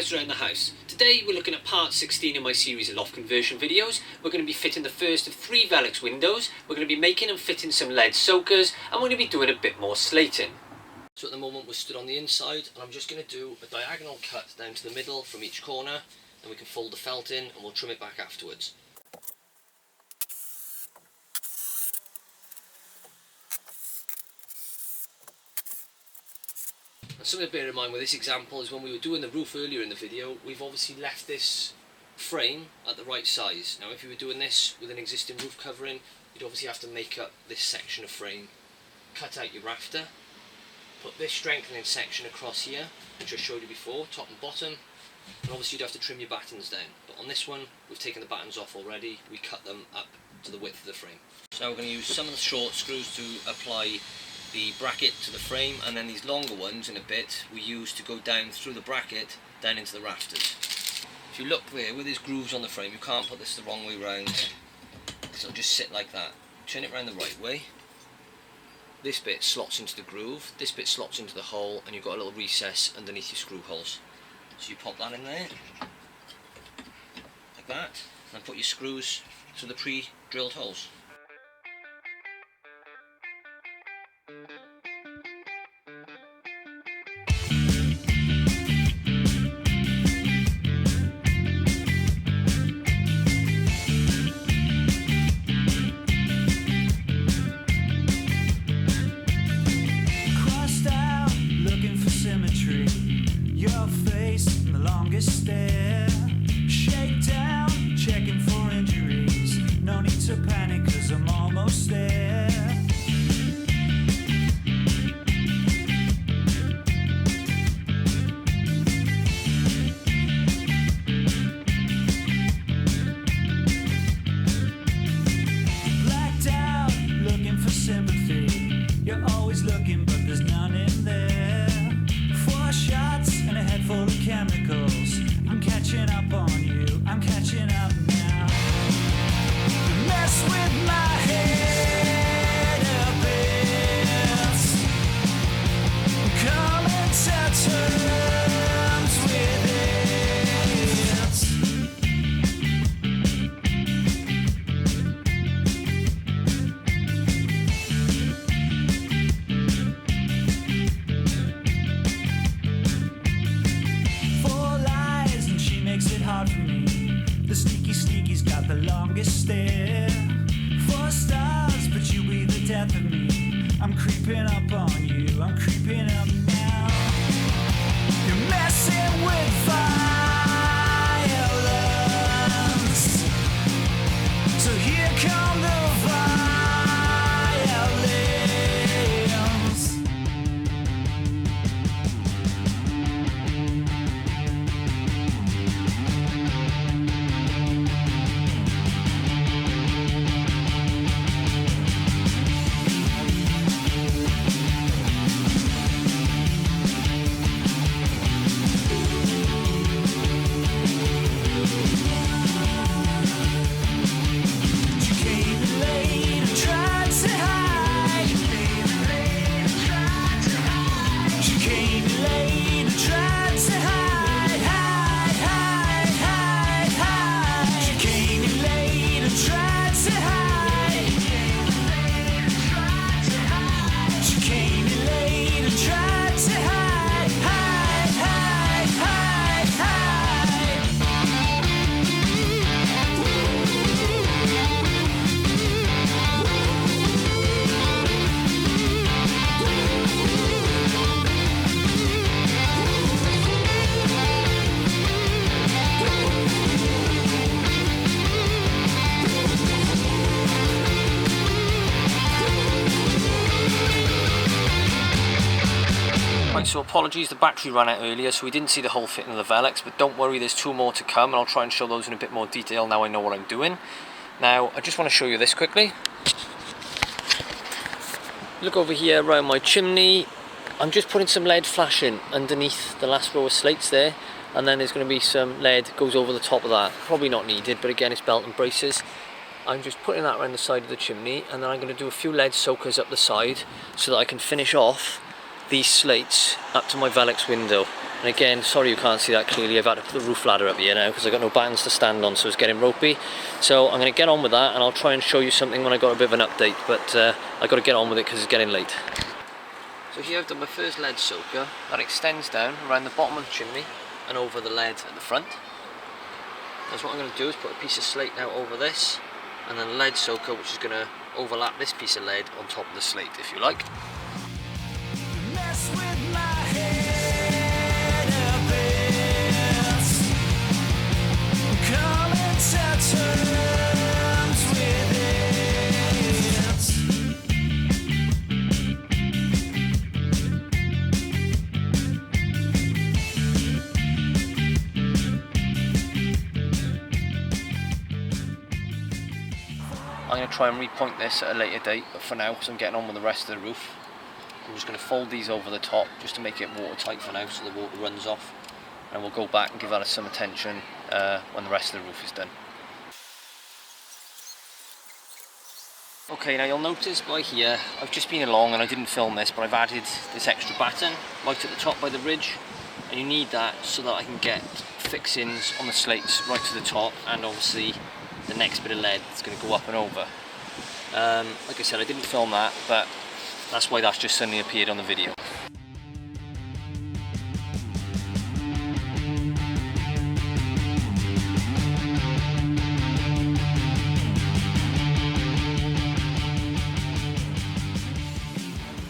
guys around the house. Today we're looking at part 16 in my series of loft conversion videos. We're going to be fitting the first of 3 Velux windows. We're going to be making and fitting some lead soakers, and we're going to be doing a bit more slating. So at the moment we're stood on the inside, and I'm just going to do a diagonal cut down to the middle from each corner, and we can fold the felt in and we'll trim it back afterwards. And something to bear in mind with this example is when we were doing the roof earlier in the video, we've obviously left this frame at the right size. Now if you were doing this with an existing roof covering, you'd obviously have to make up this section of frame, cut out your rafter, put this strengthening section across here, which I showed you before, top and bottom, and obviously you'd have to trim your battens down. But on this one, we've taken the battens off already, we cut them up to the width of the frame. So now we're going to use some of the short screws to apply the bracket to the frame, and then these longer ones in a bit we use to go down through the bracket down into the rafters. If you look there with these grooves on the frame, you can't put this the wrong way round, so it'll just sit like that. Turn it around the right way. This bit slots into the groove, this bit slots into the hole, and you've got a little recess underneath your screw holes. So you pop that in there like that, and put your screws through the pre-drilled holes. Stare, shake down, checking for injuries. No need to panic, 'cause I'm almost there. Blacked out, looking for sympathy. You're always looking, but there's none in there. 4 shots and a head full of chemicals. I'm catching up on you, I'm catching up now. You mess with my head a bit. Coming to terms with the sneaky's got the longest stare. 4 stars, but you be the death of me. I'm creeping up on you, I'm creeping up now. You're messing with violence. So here come the violence. So apologies, the battery ran out earlier, so we didn't see the whole fitting of the Velux, but don't worry, there's 2 more to come, and I'll try and show those in a bit more detail now I know what I'm doing. Now, I just want to show you this quickly. Look over here around my chimney. I'm just putting some lead flashing underneath the last row of slates there, and then there's going to be some lead goes over the top of that. Probably not needed, but again, it's belt and braces. I'm just putting that around the side of the chimney, and then I'm going to do a few lead soakers up the side so that I can finish off these slates up to my Velux window. And again, sorry you can't see that clearly, I've had to put the roof ladder up here now because I've got no bands to stand on, so it's getting ropey. So I'm going to get on with that, and I'll try and show you something when I got a bit of an update, but I've got to get on with it because it's getting late. So here I've done my first lead soaker that extends down around the bottom of the chimney and over the lead at the front. That's what I'm going to do, is put a piece of slate now over this, and then a lead soaker which is going to overlap this piece of lead on top of the slate, if you like. Mess with my head a bit. Come into terms with it. I'm going to try and repoint this at a later date, but for now, because I'm getting on with the rest of the roof, I'm just going to fold these over the top just to make it watertight for now, so the water runs off, and we'll go back and give that some attention when the rest of the roof is done. Okay, now you'll notice by here, I've just been along and I didn't film this, but I've added this extra batten right at the top by the ridge, and you need that so that I can get fixings on the slates right to the top, and obviously the next bit of lead is going to go up and over. Like I said, I didn't film that, but that's why that's just suddenly appeared on the video.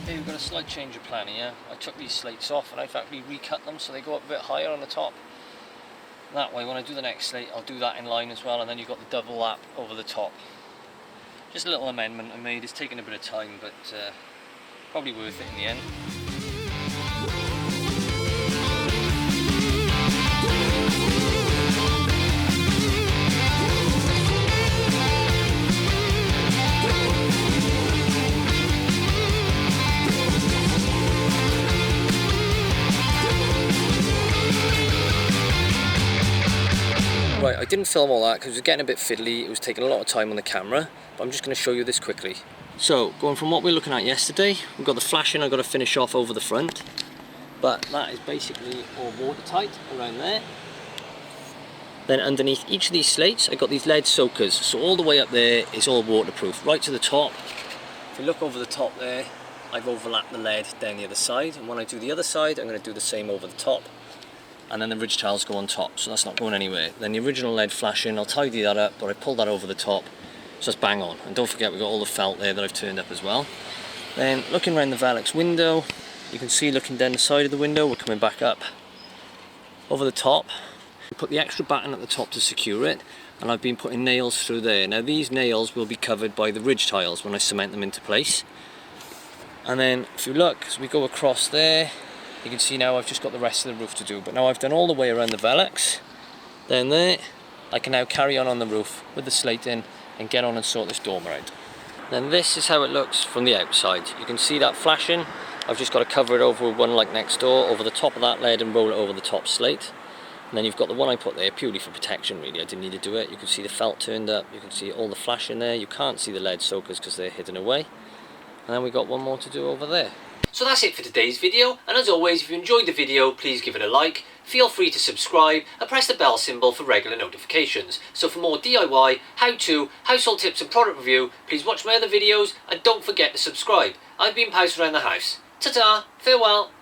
Okay, we've got a slight change of plan here. I took these slates off and I've actually recut them so they go up a bit higher on the top. That way when I do the next slate, I'll do that in line as well, and then you've got the double lap over the top. Just a little amendment I made. It's taken a bit of time, but probably worth it in the end. Right, I didn't film all that because it was getting a bit fiddly, it was taking a lot of time on the camera, but I'm just going to show you this quickly. So, going from what we were looking at yesterday, we've got the flashing I've got to finish off over the front, but that is basically all watertight around there. Then underneath each of these slates, I've got these lead soakers, so all the way up there is all waterproof, right to the top. If you look over the top there, I've overlapped the lead down the other side, and when I do the other side, I'm going to do the same over the top. And then the ridge tiles go on top, so that's not going anywhere. Then the original lead flashing, I'll tidy that up, but I pull that over the top, so that's bang on. And don't forget we've got all the felt there that I've turned up as well. Then looking around the Velux window, you can see looking down the side of the window, we're coming back up over the top. Put the extra batten at the top to secure it, and I've been putting nails through there. Now these nails will be covered by the ridge tiles when I cement them into place. And then if you look, as we go across there, you can see now I've just got the rest of the roof to do, but now I've done all the way around the Velux down there. I can now carry on the roof with the slate in and get on and sort this dormer out. Then this is how it looks from the outside. You can see that flashing. I've just got to cover it over with one like next door over the top of that lead and roll it over the top slate. And then you've got the one I put there purely for protection really, I didn't need to do it. You can see the felt turned up, you can see all the flash in there. You can't see the lead soakers because they're hidden away. And then we've got one more to do over there. So that's it for today's video, and as always, if you enjoyed the video, please give it a like, feel free to subscribe and press the bell symbol for regular notifications. So for more DIY, how-to, household tips and product review, please watch my other videos and don't forget to subscribe. I've been Pouse around the house. Ta-ta, farewell.